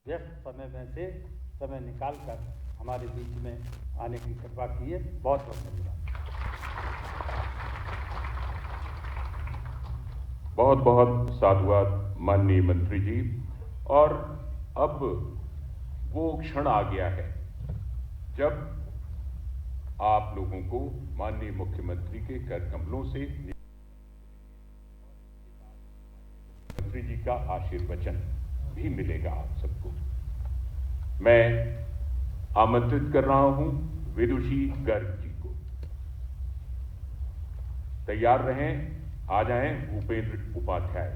व्यस्त समय में से समय निकालकर हमारे बीच में आने की कृपा की है। बहुत बहुत धन्यवाद। बहुत बहुत साधुवाद माननीय मंत्री जी। और अब वो क्षण आ गया है जब आप लोगों को माननीय मुख्यमंत्री के कर कमलों से मंत्री जी का आशीर्वचन भी मिलेगा आप सबको। मैं आमंत्रित कर रहा हूं विदुषी गर्ग जी को। तैयार रहें, आ जाएं भूपेंद्र उपाध्याय।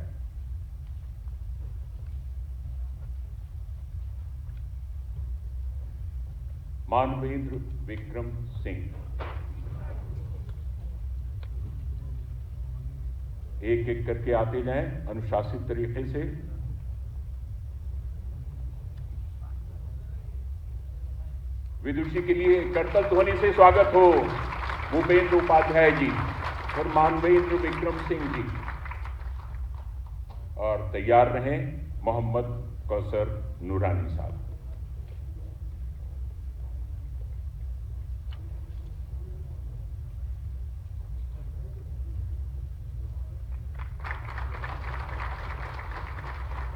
मानवेंद्र विक्रम सिंह। एक एक करके आते जाएं अनुशासित तरीके से। विदुषी के लिए करतल ध्वनि से स्वागत हो भूपेंद्र उपाध्याय जी और मानवेंद्र विक्रम सिंह जी। और तैयार रहें मोहम्मद कौसर नूरानी साहब।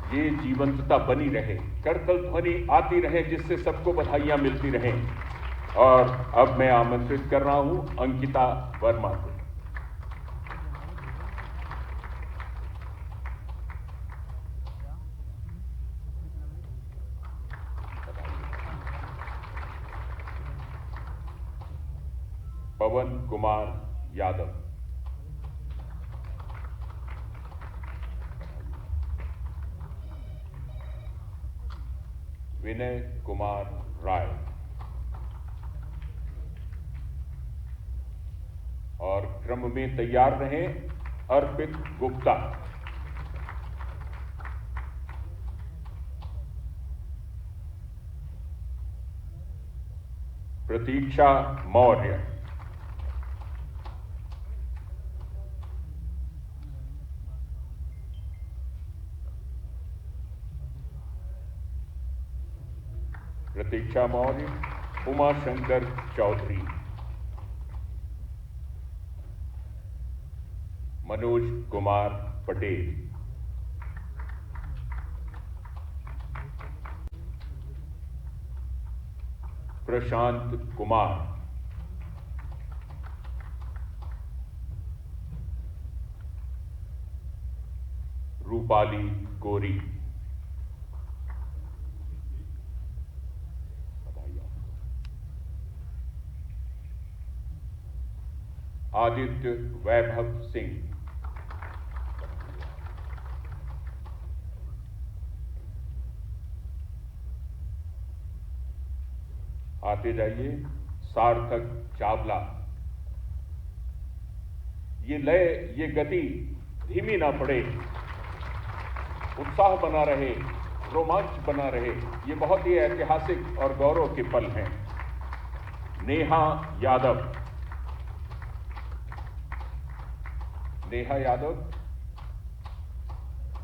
ये जीवंतता बनी रहे, करतल ध्वनि आती रहे, जिससे सबको बधाइयां मिलती रहें। और अब मैं आमंत्रित कर रहा हूं अंकिता वर्मा को। पवन कुमार यादव। विनय कुमार राय। और क्रम में तैयार रहें अर्पित गुप्ता। प्रतीक्षा मौर्य। प्रतीक्षा मौर्य, उमाशंकर चौधरी। मनोज कुमार पटेल। प्रशांत कुमार। रूपाली कोरी। आदित्य वैभव सिंह। आते जाइए सार्थक चावला। ये लय, ये गति धीमी ना पड़े, उत्साह बना रहे, रोमांच बना रहे। ये बहुत ही ऐतिहासिक और गौरव के पल हैं। नेहा यादव। नेहा यादव।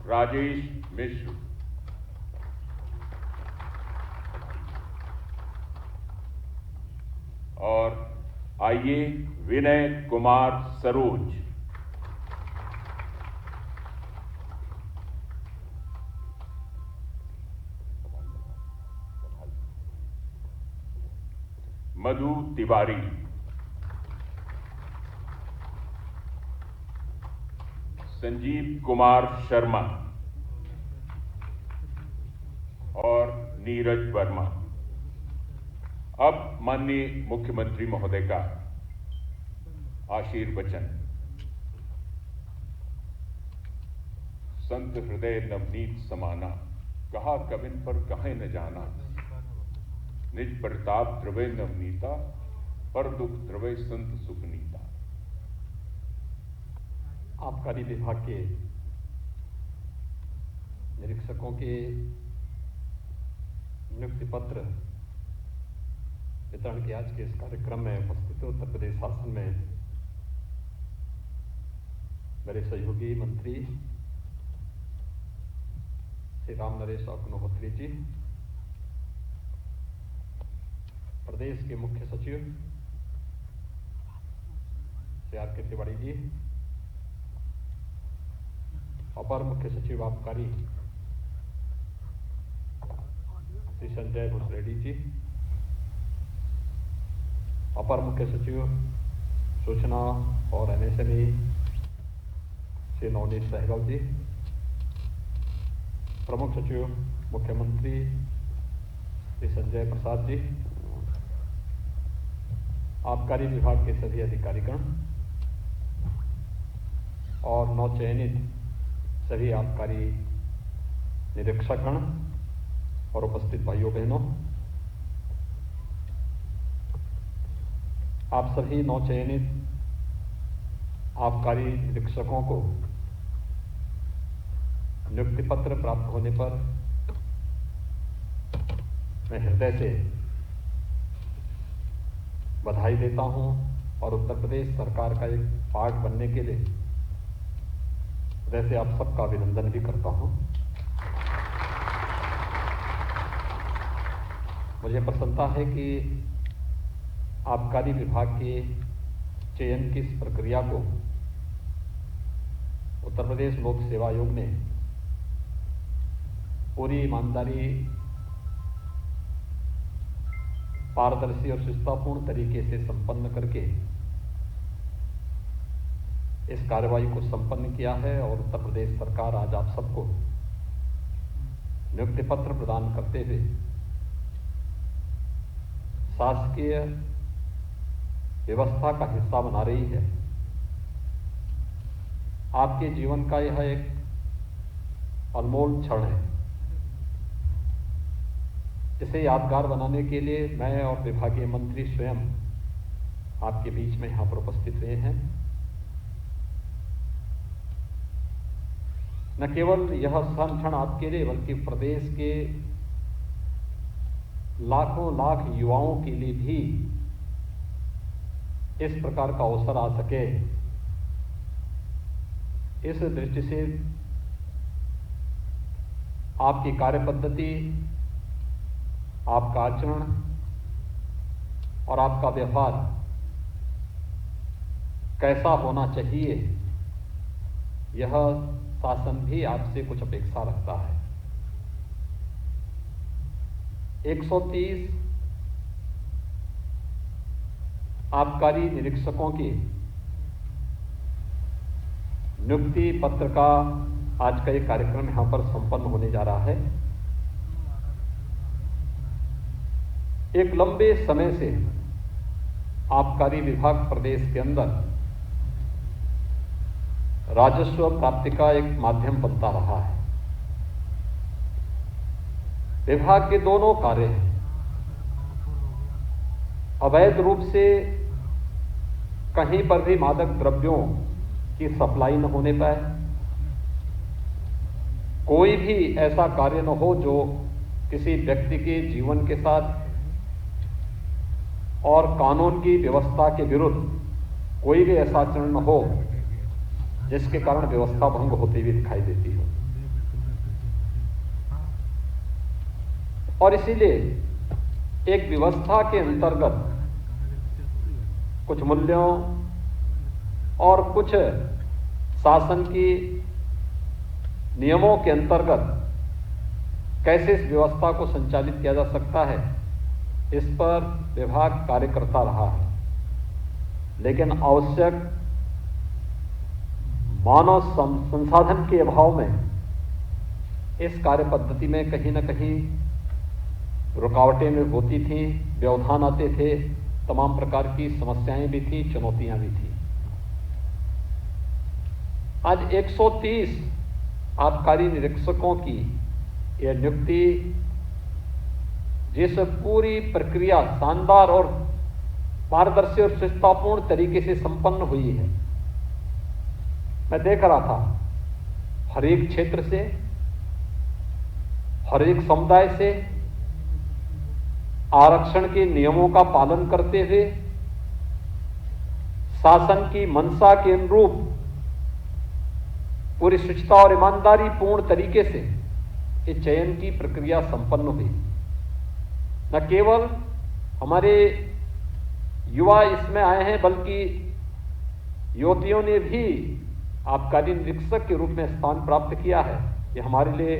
राजेश मिश्र। और आइए विनय कुमार सरोज। मधु तिवारी। संजीव कुमार शर्मा और नीरज वर्मा। अब माननीय मुख्यमंत्री महोदय का आशीर्वचन। संत हृदय नवनीत समाना, कहा कविन पर कहे न जाना। निज प्रताप द्रवय नवनीता, पर दुख द्रवय संत सुखनीता। आबकारी विभाग के निरीक्षकों के नियुक्ति पत्र वितरण के आज के इस कार्यक्रम में उपस्थित उत्तर प्रदेश शासन में मेरे सहयोगी मंत्री श्री राम नरेश अग्निहोत्री जी, प्रदेश के मुख्य सचिव श्री आर.के. तिवारी जी, अपर मुख्य सचिव आबकारी श्री संजय भूसरेड्डी जी, अपर मुख्य सचिव सूचना और MSME श्री नवनीत सहगल जी, प्रमुख सचिव मुख्यमंत्री श्री संजय प्रसाद जी, आबकारी विभाग के सभी अधिकारीगण और नवचयनित सभी आबकारी निरीक्षकगण और उपस्थित भाइयों बहनों, आप सभी नवचयनित आबकारी निरीक्षकों को नियुक्ति पत्र प्राप्त होने पर मैं हृदय से बधाई देता हूं और उत्तर प्रदेश सरकार का एक पार्ट बनने के लिए वैसे आप सबका अभिनंदन भी करता हूं। मुझे प्रसन्नता है कि आबकारी विभाग के चयन की इस प्रक्रिया को उत्तर प्रदेश लोक सेवा आयोग ने पूरी ईमानदारी, पारदर्शी और शिष्टापूर्ण तरीके से संपन्न करके इस कार्रवाई को संपन्न किया है और उत्तर प्रदेश सरकार आज आप सबको नियुक्ति पत्र प्रदान करते हुए शासकीय व्यवस्था का हिस्सा बना रही है। आपके जीवन का यह एक अनमोल क्षण है। इसे यादगार बनाने के लिए मैं और विभागीय मंत्री स्वयं आपके बीच में यहां पर उपस्थित हुए हैं। न केवल यह क्षण आपके लिए बल्कि प्रदेश के लाखों लाख युवाओं के लिए भी इस प्रकार का अवसर आ सके, इस दृष्टि से आपकी कार्यपद्धति, आपका आचरण और आपका व्यवहार कैसा होना चाहिए, यह शासन भी आपसे कुछ अपेक्षा रखता है। 130 आबकारी निरीक्षकों की नियुक्ति पत्र का आज का ये कार्यक्रम यहां पर संपन्न होने जा रहा है। एक लंबे समय से आबकारी विभाग प्रदेश के अंदर राजस्व प्राप्ति का एक माध्यम बनता रहा है। विभाग के दोनों कार्य हैं। अवैध रूप से कहीं पर भी मादक द्रव्यों की सप्लाई न होने पाए, कोई भी ऐसा कार्य न हो जो किसी व्यक्ति के जीवन के साथ और कानून की व्यवस्था के विरुद्ध कोई भी ऐसा आचरण न हो जिसके कारण व्यवस्था भंग होती हुई दिखाई देती हो। और इसीलिए एक व्यवस्था के अंतर्गत कुछ मूल्यों और कुछ शासन की नियमों के अंतर्गत कैसे इस व्यवस्था को संचालित किया जा सकता है, इस पर विभाग कार्य करता रहा है। लेकिन आवश्यक मानव संसाधन के अभाव में इस कार्य पद्धति में कहीं न कहीं रुकावटें में होती थीं, व्यवधान आते थे, तमाम प्रकार की समस्याएं भी थी, चुनौतियां भी थी। आज 130 आबकारी निरीक्षकों की यह नियुक्ति, जिस पूरी प्रक्रिया शानदार और पारदर्शी और शिष्टापूर्ण तरीके से संपन्न हुई है, मैं देख रहा था हर एक क्षेत्र से, हर एक समुदाय से आरक्षण के नियमों का पालन करते हुए शासन की मंशा के अनुरूप पूरी शुचिता और ईमानदारी पूर्ण तरीके से इस चयन की प्रक्रिया संपन्न हुई। न केवल हमारे युवा इसमें आए हैं, बल्कि युवतियों ने भी आबकारी निरीक्षक के रूप में स्थान प्राप्त किया है। ये हमारे लिए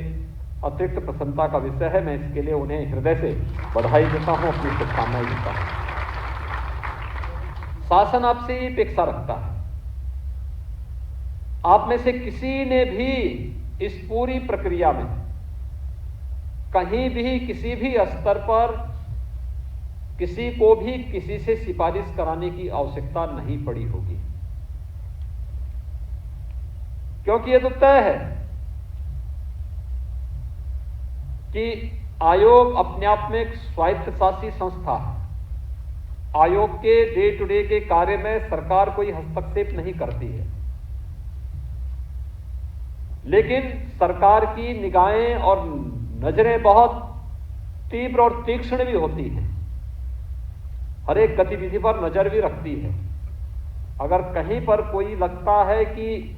अतिरिक्त प्रसन्नता का विषय है। मैं इसके लिए उन्हें हृदय से बधाई देता हूं, अपनी शुभकामनाएं देता हूं। शासन आपसे ये अपेक्षा रखता है, आप में से किसी ने भी इस पूरी प्रक्रिया में कहीं भी किसी भी स्तर पर किसी को भी किसी से सिफारिश कराने की आवश्यकता नहीं पड़ी होगी, क्योंकि यह तो तय है कि आयोग अपने आप में एक स्वायत्तशासी संस्था है। आयोग के डे टू डे के कार्य में सरकार कोई हस्तक्षेप नहीं करती है, लेकिन सरकार की निगाहें और नजरें बहुत तीव्र और तीक्ष्ण भी होती हैं, हर एक गतिविधि पर नजर भी रखती है। अगर कहीं पर कोई लगता है कि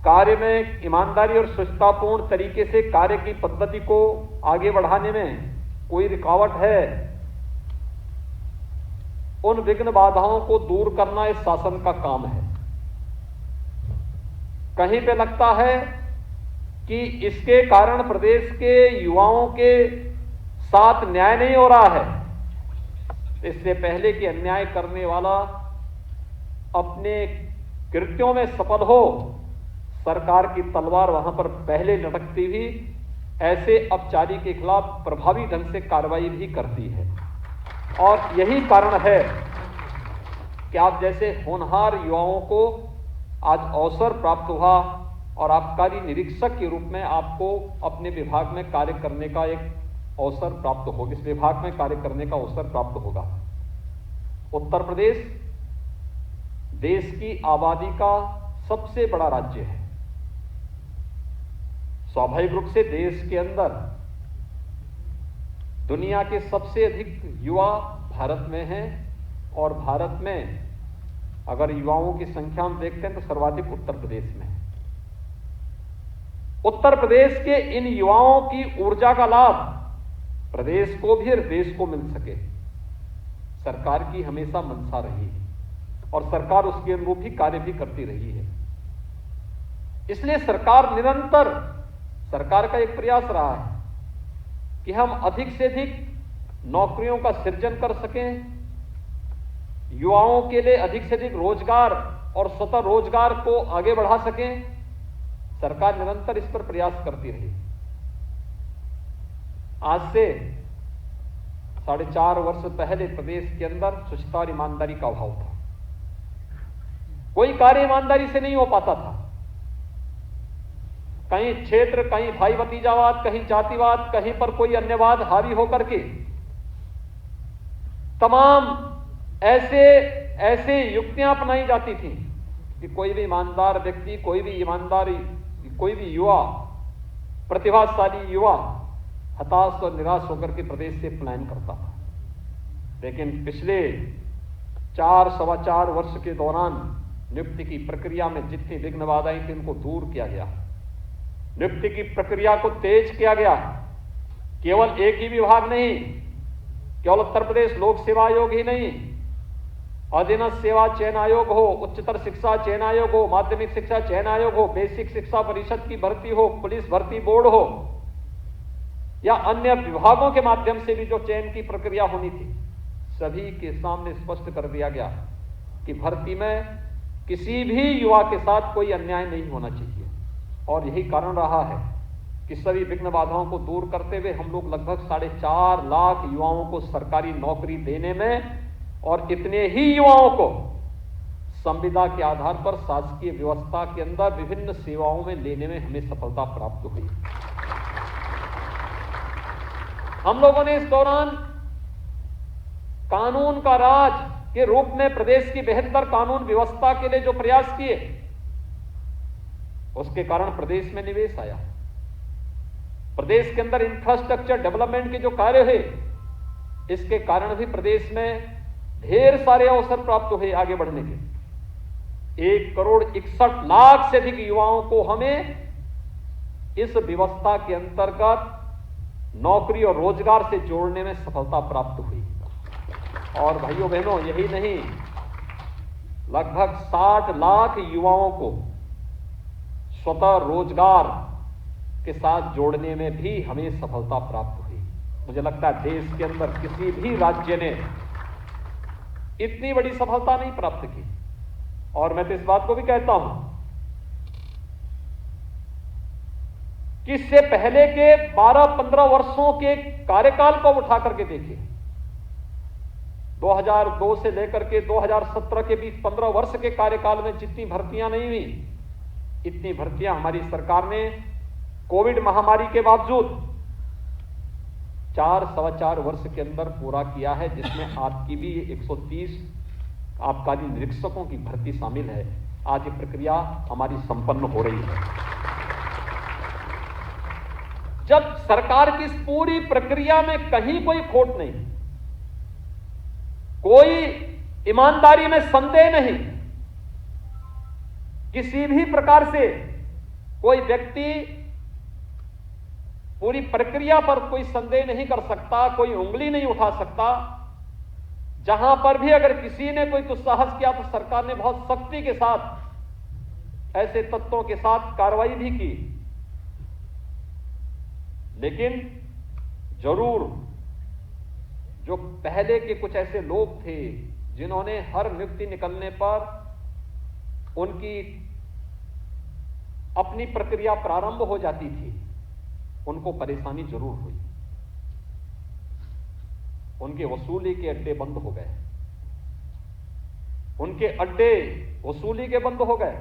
कार्य में ईमानदारी और स्वच्छतापूर्ण तरीके से कार्य की पद्धति को आगे बढ़ाने में कोई रुकावट है, उन विघ्न बाधाओं को दूर करना इस शासन का काम है। कहीं पे लगता है कि इसके कारण प्रदेश के युवाओं के साथ न्याय नहीं हो रहा है, इससे पहले कि अन्याय करने वाला अपने कृत्यों में सफल हो, सरकार की तलवार वहां पर पहले लटकती हुई ऐसे अपचारी के खिलाफ प्रभावी ढंग से कार्रवाई भी करती है। और यही कारण है कि आप जैसे होनहार युवाओं को आज अवसर प्राप्त हुआ और आबकारी निरीक्षक के रूप में आपको अपने विभाग में कार्य करने का एक अवसर प्राप्त होगा, इस विभाग में कार्य करने का अवसर प्राप्त होगा। उत्तर प्रदेश देश की आबादी का सबसे बड़ा राज्य है। स्वाभाविक रूप से देश के अंदर दुनिया के सबसे अधिक युवा भारत में हैं, और भारत में अगर युवाओं की संख्या हम देखते हैं तो सर्वाधिक उत्तर प्रदेश में है। उत्तर प्रदेश के इन युवाओं की ऊर्जा का लाभ प्रदेश को भी और देश को मिल सके, सरकार की हमेशा मंशा रही है और सरकार उसके अनुरूप ही कार्य भी करती रही है। इसलिए सरकार का एक प्रयास रहा है कि हम अधिक से अधिक नौकरियों का सृजन कर सकें, युवाओं के लिए अधिक से अधिक रोजगार और स्वतः रोजगार को आगे बढ़ा सकें। सरकार निरंतर इस पर प्रयास करती रही। आज से 4.5 वर्ष पहले प्रदेश के अंदर स्वच्छता और ईमानदारी का अभाव था, कोई कार्य ईमानदारी से नहीं हो पाता था। कहीं क्षेत्र, कहीं भाई भतीजावाद, कहीं जातिवाद, कहीं पर कोई अन्यवाद हावी होकर के तमाम ऐसे युक्तियां अपनाई जाती थी कि कोई भी ईमानदार व्यक्ति, कोई भी युवा, प्रतिभाशाली युवा हताश और निराश होकर के प्रदेश से पलायन करता था। लेकिन पिछले 4-4.25 वर्ष के दौरान नियुक्ति की प्रक्रिया में जितनी विघ्न बाधाएं थी उनको दूर किया गया, नियुक्ति की प्रक्रिया को तेज किया गया। केवल एक ही विभाग नहीं, केवल उत्तर प्रदेश लोक सेवा आयोग ही नहीं, अधीनस्थ सेवा चयन आयोग हो, उच्चतर शिक्षा चयन आयोग हो, माध्यमिक शिक्षा चयन आयोग हो, बेसिक शिक्षा परिषद की भर्ती हो, पुलिस भर्ती बोर्ड हो, या अन्य विभागों के माध्यम से भी जो चयन की प्रक्रिया होनी थी, सभी के सामने स्पष्ट कर दिया गया कि भर्ती में किसी भी युवा के साथ कोई अन्याय नहीं होना चाहिए। और यही कारण रहा है कि सभी विघ्न बाधाओं को दूर करते हुए हम लोग लगभग 4.5 लाख युवाओं को सरकारी नौकरी देने में और इतने ही युवाओं को संविदा के आधार पर शासकीय व्यवस्था के अंदर विभिन्न सेवाओं में लेने में हमें सफलता प्राप्त हुई। हम लोगों ने इस दौरान कानून का राज के रूप में प्रदेश की बेहतर कानून व्यवस्था के लिए जो प्रयास किए, उसके कारण प्रदेश में निवेश आया। प्रदेश के अंदर इंफ्रास्ट्रक्चर डेवलपमेंट के जो कार्य है, इसके कारण भी प्रदेश में ढेर सारे अवसर प्राप्त हुए आगे बढ़ने के। 1,61,00,000 से अधिक युवाओं को हमें इस व्यवस्था के अंतर्गत नौकरी और रोजगार से जोड़ने में सफलता प्राप्त हुई। और भाइयों बहनों, यही नहीं, लगभग 60 लाख युवाओं को स्वतः रोजगार के साथ जोड़ने में भी हमें सफलता प्राप्त हुई। मुझे लगता है देश के अंदर किसी भी राज्य ने इतनी बड़ी सफलता नहीं प्राप्त की। और मैं तो इस बात को भी कहता हूं कि इससे पहले के 12-15 वर्षों के कार्यकाल को उठा करके देखिए। 2002 से लेकर के 2017 के बीच 15 वर्ष के कार्यकाल में जितनी भर्तियां नहीं हुई, इतनी भर्तियां हमारी सरकार ने कोविड महामारी के बावजूद 4-4.25 वर्ष के अंदर पूरा किया है, जिसमें आपकी भी 130 आबकारी निरीक्षकों की भर्ती शामिल है। आज ये प्रक्रिया हमारी संपन्न हो रही है। जब सरकार की इस पूरी प्रक्रिया में कहीं कोई खोट नहीं, कोई ईमानदारी में संदेह नहीं, किसी भी प्रकार से कोई व्यक्ति पूरी प्रक्रिया पर कोई संदेह नहीं कर सकता, कोई उंगली नहीं उठा सकता। जहां पर भी अगर किसी ने कोई दुस्साहस किया तो सरकार ने बहुत सख्ती के साथ ऐसे तत्वों के साथ कार्रवाई भी की। लेकिन जरूर जो पहले के कुछ ऐसे लोग थे जिन्होंने हर नियुक्ति निकलने पर उनकी अपनी प्रक्रिया प्रारंभ हो जाती थी, उनको परेशानी जरूर हुई। उनके वसूली के अड्डे बंद हो गए, उनके अड्डे वसूली के बंद हो गए,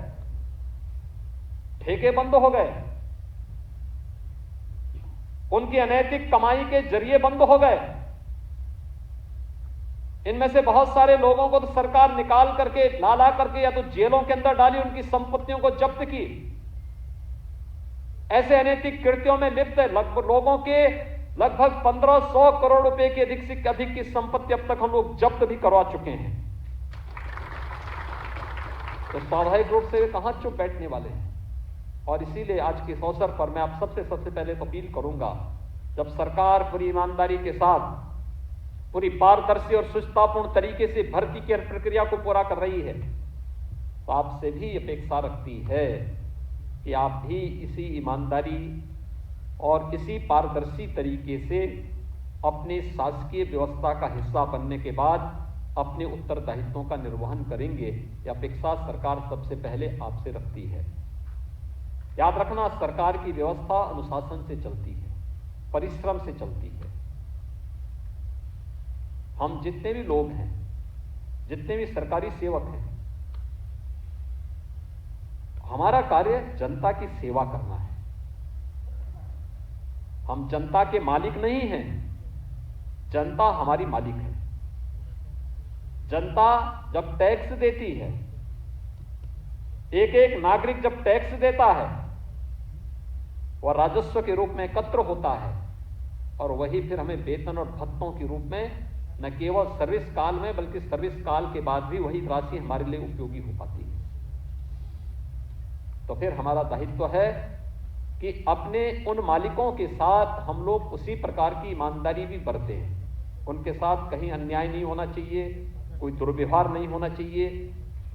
ठेके बंद हो गए, उनकी अनैतिक कमाई के जरिए बंद हो गए। इनमें से बहुत सारे लोगों को तो सरकार निकाल करके ला करके या तो जेलों के अंदर डाली, उनकी संपत्तियों को जब्त की। ऐसे अनैतिक कृत्यों में लिप्त लोगों के लगभग 1500 करोड़ रुपए की अधिक से अधिक की संपत्ति अब तक हम लोग जब्त भी करवा चुके हैं। तो स्वाभाविक रूप से वे कहां चुप बैठने वाले हैं। और इसीलिए आज के इस अवसर पर मैं आप सबसे पहले तो अपील करूंगा, जब सरकार पूरी ईमानदारी के साथ पूरी पारदर्शी और सुचितापूर्ण तरीके से भर्ती की प्रक्रिया को पूरा कर रही है, तो आपसे भी अपेक्षा रखती है कि आप भी इसी ईमानदारी और इसी पारदर्शी तरीके से अपने शासकीय व्यवस्था का हिस्सा बनने के बाद अपने उत्तरदायित्वों का निर्वहन करेंगे। यह अपेक्षा सरकार सबसे पहले आपसे रखती है। याद रखना, सरकार की व्यवस्था अनुशासन से चलती है, परिश्रम से चलती है। हम जितने भी लोग हैं, जितने भी सरकारी सेवक हैं, हमारा कार्य जनता की सेवा करना है। हम जनता के मालिक नहीं हैं, जनता हमारी मालिक है। जनता जब टैक्स देती है, एक एक नागरिक जब टैक्स देता है, वह राजस्व के रूप में एकत्र होता है और वही फिर हमें वेतन और भत्तों के रूप में न केवल सर्विस काल में बल्कि सर्विस काल के बाद भी वही राशि हमारे लिए उपयोगी हो पाती है। तो फिर हमारा दायित्व है कि अपने उन मालिकों के साथ हम लोग उसी प्रकार की ईमानदारी भी बरतें। उनके साथ कहीं अन्याय नहीं होना चाहिए, कोई दुर्व्यवहार नहीं होना चाहिए,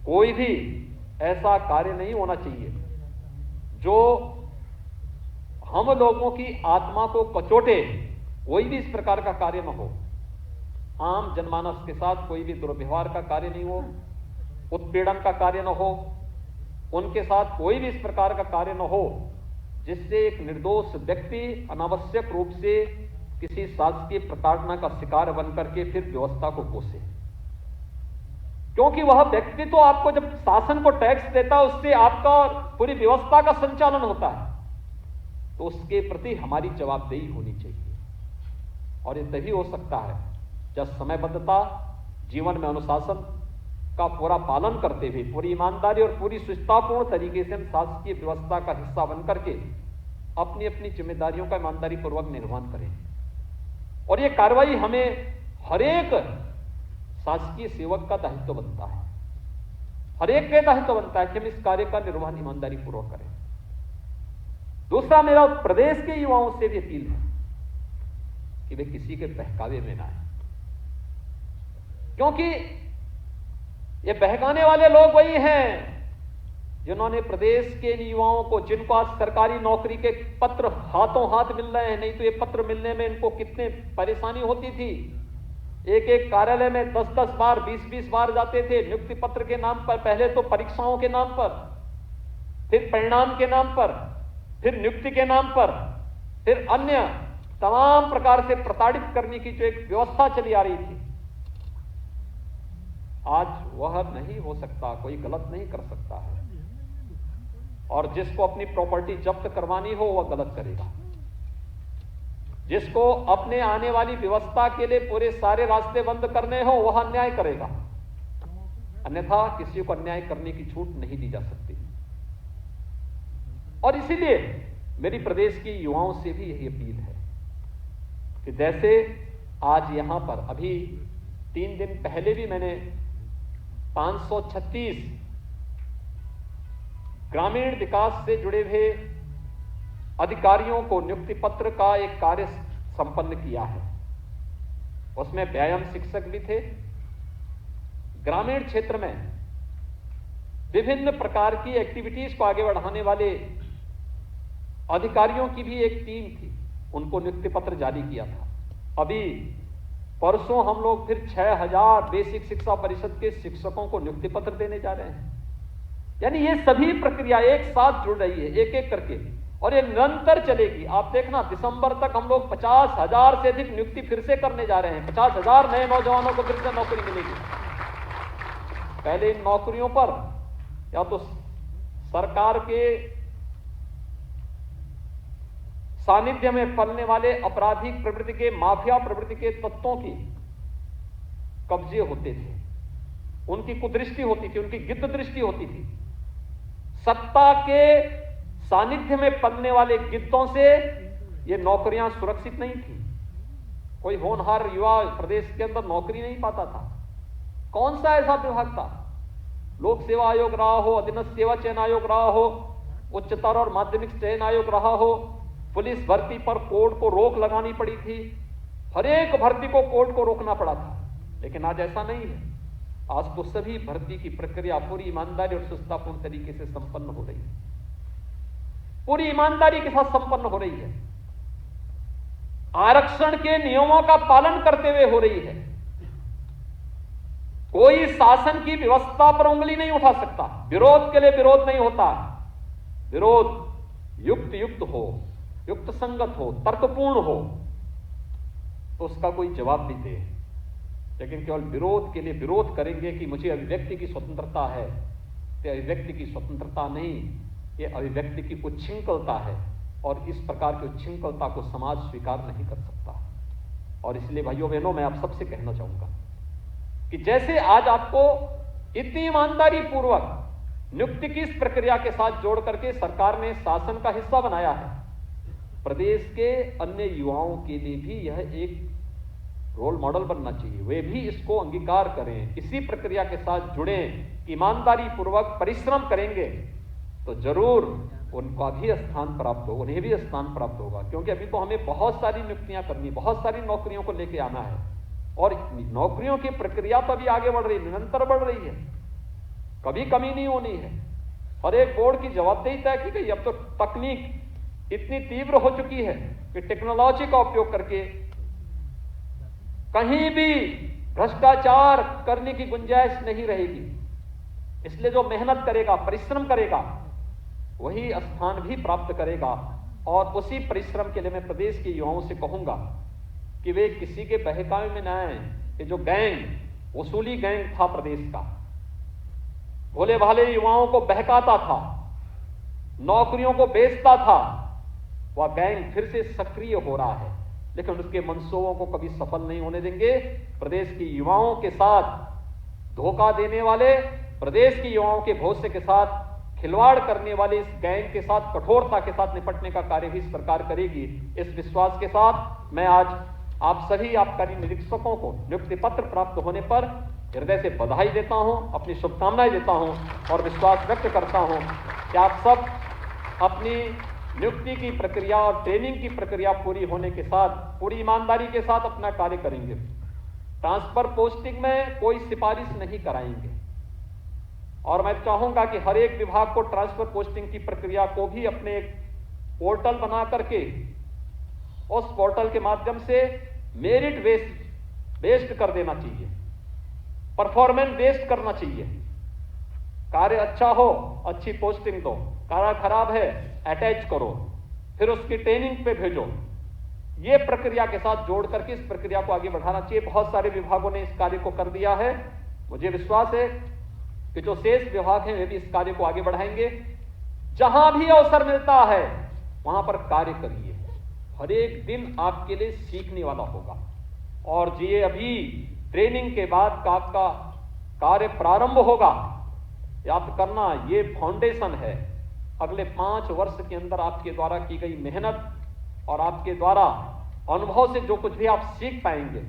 कोई भी ऐसा कार्य नहीं होना चाहिए जो हम लोगों की आत्मा को कचोटे। कोई भी इस प्रकार का कार्य न हो। आम जनमानस के साथ कोई भी दुर्व्यवहार का कार्य नहीं हो, उत्पीड़न का कार्य न हो, उनके साथ कोई भी इस प्रकार का कार्य न हो जिससे एक निर्दोष व्यक्ति अनावश्यक रूप से किसी शासकीय प्रताड़ना का शिकार बनकर के फिर व्यवस्था को कोसे। क्योंकि वह व्यक्ति तो आपको जब शासन को टैक्स देता है, उससे आपका पूरी व्यवस्था का संचालन होता है, तो उसके प्रति हमारी जवाबदेही होनी चाहिए। और ये तभी हो सकता है जब समयबद्धता, जीवन में अनुशासन का पूरा पालन करते हुए पूरी ईमानदारी और पूरी सुचितापूर्ण तरीके से हम शासकीय व्यवस्था का हिस्सा बनकर के अपनी अपनी जिम्मेदारियों का ईमानदारी पूर्वक निर्वहन करें। और ये कार्रवाई हमें हर एक शासकीय सेवक का दायित्व बनता है, हर एक का दायित्व बनता है कि हम इस कार्य का निर्वहन ईमानदारी पूर्वक करें। दूसरा, मेरा प्रदेश के युवाओं से भी अपील है कि वे किसी के बहकावे में ना आए। क्योंकि ये बहकाने वाले लोग वही हैं जिन्होंने प्रदेश के युवाओं को, जिनको आज सरकारी नौकरी के पत्र हाथों हाथ मिल रहे हैं, नहीं तो ये पत्र मिलने में इनको कितने परेशानी होती थी। एक एक कार्यालय में 10-10 बार, 20-20 बार जाते थे नियुक्ति पत्र के नाम पर। पहले तो परीक्षाओं के नाम पर, फिर परिणाम के नाम पर, फिर नियुक्ति के नाम पर, फिर अन्य तमाम प्रकार से प्रताड़ित करने की जो एक व्यवस्था चली आ रही थी, आज वह नहीं हो सकता। कोई गलत नहीं कर सकता है, और जिसको अपनी प्रॉपर्टी जब्त करवानी हो वह गलत करेगा। जिसको अपने आने वाली व्यवस्था के लिए पूरे सारे रास्ते बंद करने हो वह अन्याय करेगा, अन्यथा किसी को अन्याय करने की छूट नहीं दी जा सकती। और इसीलिए मेरी प्रदेश के युवाओं से भी यही अपील है कि जैसे आज यहां पर अभी 3 दिन पहले भी मैंने 536 ग्रामीण विकास से जुड़े हुए अधिकारियों को नियुक्ति पत्र का एक कार्य संपन्न किया है। उसमें व्यायाम शिक्षक भी थे। ग्रामीण क्षेत्र में विभिन्न प्रकार की एक्टिविटीज को आगे बढ़ाने वाले अधिकारियों की भी एक टीम थी, उनको नियुक्ति पत्र जारी किया था। अभी परसों हम लोग फिर 6000 बेसिक शिक्षा परिषद के शिक्षकों को नियुक्ति पत्र देने जा रहे हैं। यानी ये सभी प्रक्रिया एक साथ जुड़ रही है, एक एक करके, और ये निरंतर चलेगी। आप देखना, दिसंबर तक हम लोग 50,000 से अधिक नियुक्ति फिर से करने जा रहे हैं। 50,000 नए नौजवानों को फिर से नौकरी मिलेगी। पहले इन नौकरियों पर या तो सरकार के सानिध्य में पलने वाले आपराधिक प्रवृत्ति के, माफिया प्रवृत्ति के तत्वों की कब्जे होते थे, उनकी कुदृष्टि होती थी, उनकी गिद्ध दृष्टि होती थी। सत्ता के सानिध्य में पलने वाले गिद्धों से ये नौकरियां सुरक्षित नहीं थी। कोई होनहार युवा प्रदेश के अंदर नौकरी नहीं पाता था। कौन सा ऐसा विभाग था, लोक सेवा आयोग रहा हो, अधीनस्थ सेवा चयन आयोग रहा हो, उच्चतर और माध्यमिक चयन आयोग रहा हो, पुलिस भर्ती पर कोर्ट को रोक लगानी पड़ी थी। हर एक भर्ती को कोर्ट को रोकना पड़ा था। लेकिन आज ऐसा नहीं है। आज तो सभी भर्ती की प्रक्रिया पूरी ईमानदारी और सुस्तापूर्ण तरीके से संपन्न हो रही है, पूरी ईमानदारी के साथ संपन्न हो रही है, आरक्षण के नियमों का पालन करते हुए हो रही है। कोई शासन की व्यवस्था पर उंगली नहीं उठा सकता। विरोध के लिए विरोध नहीं होता। विरोध युक्त हो, युक्त संगत हो, तर्कपूर्ण हो, तो उसका कोई जवाब भी दे। लेकिन केवल विरोध के लिए विरोध करेंगे कि मुझे अभिव्यक्ति की स्वतंत्रता है, तो अभिव्यक्ति की स्वतंत्रता नहीं, ये अभिव्यक्ति की उच्छृंखलता है, और इस प्रकार की उच्छृंखलता को समाज स्वीकार नहीं कर सकता। और इसलिए भाइयों बहनों, मैं आप सबसे कहना चाहूंगा कि जैसे आज आपको इतनी ईमानदारी पूर्वक नियुक्ति की इस प्रक्रिया के साथ जोड़ करके सरकार ने शासन का हिस्सा बनाया है, प्रदेश के अन्य युवाओं के लिए भी यह एक रोल मॉडल बनना चाहिए। वे भी इसको अंगीकार करें, इसी प्रक्रिया के साथ जुड़ें, ईमानदारी पूर्वक परिश्रम करेंगे तो जरूर उनका भी स्थान प्राप्त होगा, उन्हें भी स्थान प्राप्त होगा। क्योंकि अभी तो हमें बहुत सारी नियुक्तियां करनी, बहुत सारी नौकरियों को लेके आना है, और नौकरियों की प्रक्रिया तो अभी आगे बढ़ रही है, निरंतर बढ़ रही है, कभी कमी नहीं होनी है। हर एक बोर्ड की जवाबदेही तय की गई। अब तो तकनीक इतनी तीव्र हो चुकी है कि टेक्नोलॉजी का उपयोग करके कहीं भी भ्रष्टाचार करने की गुंजाइश नहीं रहेगी। इसलिए जो मेहनत करेगा, परिश्रम करेगा, वही स्थान भी प्राप्त करेगा। और उसी परिश्रम के लिए मैं प्रदेश के युवाओं से कहूंगा कि वे किसी के बहकावे में न आए। ये जो गैंग, वसूली गैंग था प्रदेश का, भोले भाले युवाओं को बहकाता था, नौकरियों को बेचता था, वह गैंग फिर से सक्रिय हो रहा है। लेकिन उसके मंसूबों को कभी सफल नहीं होने देंगे। प्रदेश के युवाओं के साथ धोखा देने वाले, प्रदेश के युवाओं के भविष्य के साथ खिलवाड़ करने वाले इस गैंग के साथ कठोरता के साथ निपटने का कार्य भी सरकार करेगी। इस विश्वास के साथ मैं आज आप सभी आबकारी निरीक्षकों को नियुक्ति पत्र प्राप्त होने पर हृदय से बधाई देता हूं, अपनी शुभकामनाएं देता हूं और विश्वास व्यक्त करता हूं कि आप सब अपनी नियुक्ति की प्रक्रिया और ट्रेनिंग की प्रक्रिया पूरी होने के साथ पूरी ईमानदारी के साथ अपना कार्य करेंगे। ट्रांसफर पोस्टिंग में कोई सिफारिश नहीं कराएंगे और मैं चाहूंगा कि हर एक विभाग को ट्रांसफर पोस्टिंग की प्रक्रिया को भी अपने एक पोर्टल बना करके उस पोर्टल के माध्यम से मेरिट बेस्ड कर देना चाहिए, परफॉर्मेंस बेस्ड करना चाहिए। कार्य अच्छा हो अच्छी पोस्टिंग दो, कार्य खराब है अटैच करो, फिर उसकी ट्रेनिंग पे भेजो। ये प्रक्रिया के साथ जोड़ करके इस प्रक्रिया को आगे बढ़ाना चाहिए। बहुत सारे विभागों ने इस कार्य को कर दिया है। मुझे विश्वास है कि जो शेष विभाग हैं वे भी इस कार्य को आगे बढ़ाएंगे। जहां भी अवसर मिलता है वहां पर कार्य करिए, हर एक दिन आपके लिए सीखने वाला होगा। और ये अभी ट्रेनिंग के बाद का आपका कार्य प्रारंभ होगा, याद करना ये फाउंडेशन है। अगले 5 वर्ष के अंदर आपके द्वारा की गई मेहनत और आपके द्वारा अनुभव से जो कुछ भी आप सीख पाएंगे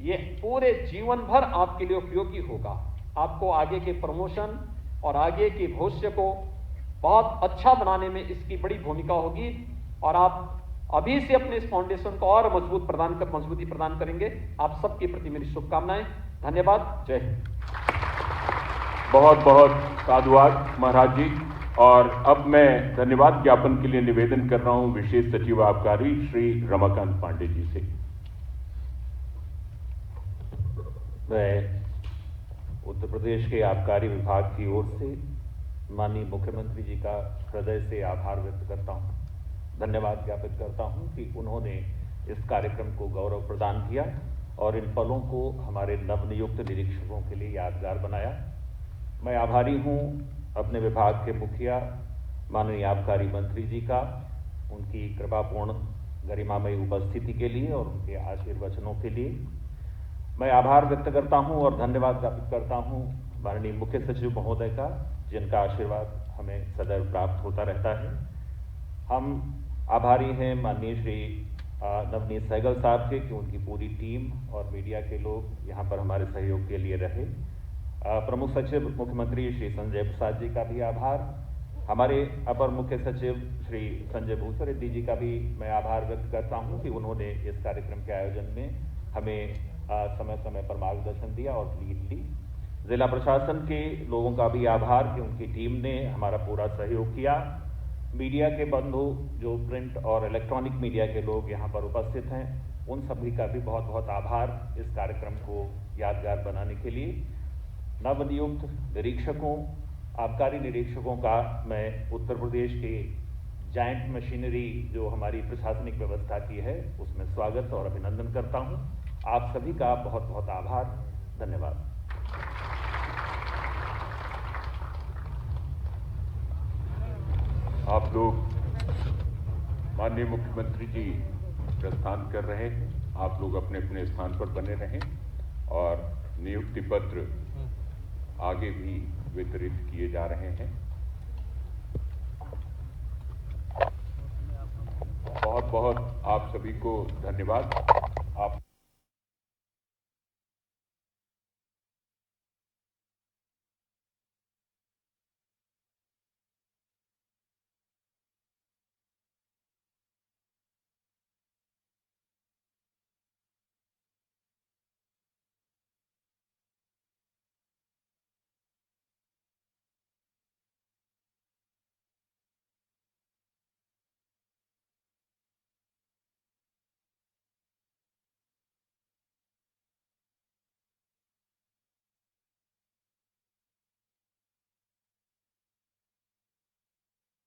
ये पूरे जीवन भर आपके लिए उपयोगी होगा। आपको आगे के प्रमोशन और आगे के भविष्य को बहुत अच्छा बनाने में इसकी बड़ी भूमिका होगी और आप अभी से अपने इस फाउंडेशन को और मजबूती प्रदान करेंगे। आप सबके प्रति मेरी शुभकामनाएं। धन्यवाद। जय हिंद। बहुत बहुत साधुवाद महाराज जी। और अब मैं धन्यवाद ज्ञापन के लिए निवेदन कर रहा हूं विशेष सचिव आबकारी श्री रमाकांत पांडे जी से। मैं उत्तर प्रदेश के आबकारी विभाग की ओर से माननीय मुख्यमंत्री जी का हृदय से आभार व्यक्त करता हूं, धन्यवाद ज्ञापित करता हूं कि उन्होंने इस कार्यक्रम को गौरव प्रदान किया और इन पलों को हमारे नवनियुक्त निरीक्षकों के लिए यादगार बनाया। मैं आभारी हूं अपने विभाग के मुखिया माननीय आबकारी मंत्री जी का, उनकी कृपापूर्ण गरिमामयी उपस्थिति के लिए और उनके आशीर्वचनों के लिए। मैं आभार व्यक्त करता हूं और धन्यवाद ज्ञापित करता हूं माननीय मुख्य सचिव महोदय का, जिनका आशीर्वाद हमें सदैव प्राप्त होता रहता है। हम आभारी हैं माननीय श्री नवनीत सहगल साहब के कि उनकी पूरी टीम और मीडिया के लोग यहाँ पर हमारे सहयोग के लिए रहे। प्रमुख सचिव मुख्यमंत्री श्री संजय प्रसाद जी का भी आभार। हमारे अपर मुख्य सचिव श्री संजय भूसर रेड्डी जी का भी मैं आभार व्यक्त करता हूं कि उन्होंने इस कार्यक्रम के आयोजन में हमें समय समय पर मार्गदर्शन दिया और लीड ली। जिला प्रशासन के लोगों का भी आभार कि उनकी टीम ने हमारा पूरा सहयोग किया। मीडिया के बंधु जो प्रिंट और इलेक्ट्रॉनिक मीडिया के लोग यहाँ पर उपस्थित हैं, उन सभी का भी बहुत बहुत आभार इस कार्यक्रम को यादगार बनाने के लिए। नवनियुक्त निरीक्षकों, आबकारी निरीक्षकों का मैं उत्तर प्रदेश के जायंट मशीनरी जो हमारी प्रशासनिक व्यवस्था की है उसमें स्वागत और अभिनंदन करता हूं। आप सभी का बहुत बहुत आभार। धन्यवाद। आप लोग माननीय मुख्यमंत्री जी प्रस्थान कर रहे हैं, आप लोग अपने अपने स्थान पर बने रहें और नियुक्ति पत्र आगे भी वितरित किए जा रहे हैं। बहुत बहुत आप सभी को धन्यवाद। आप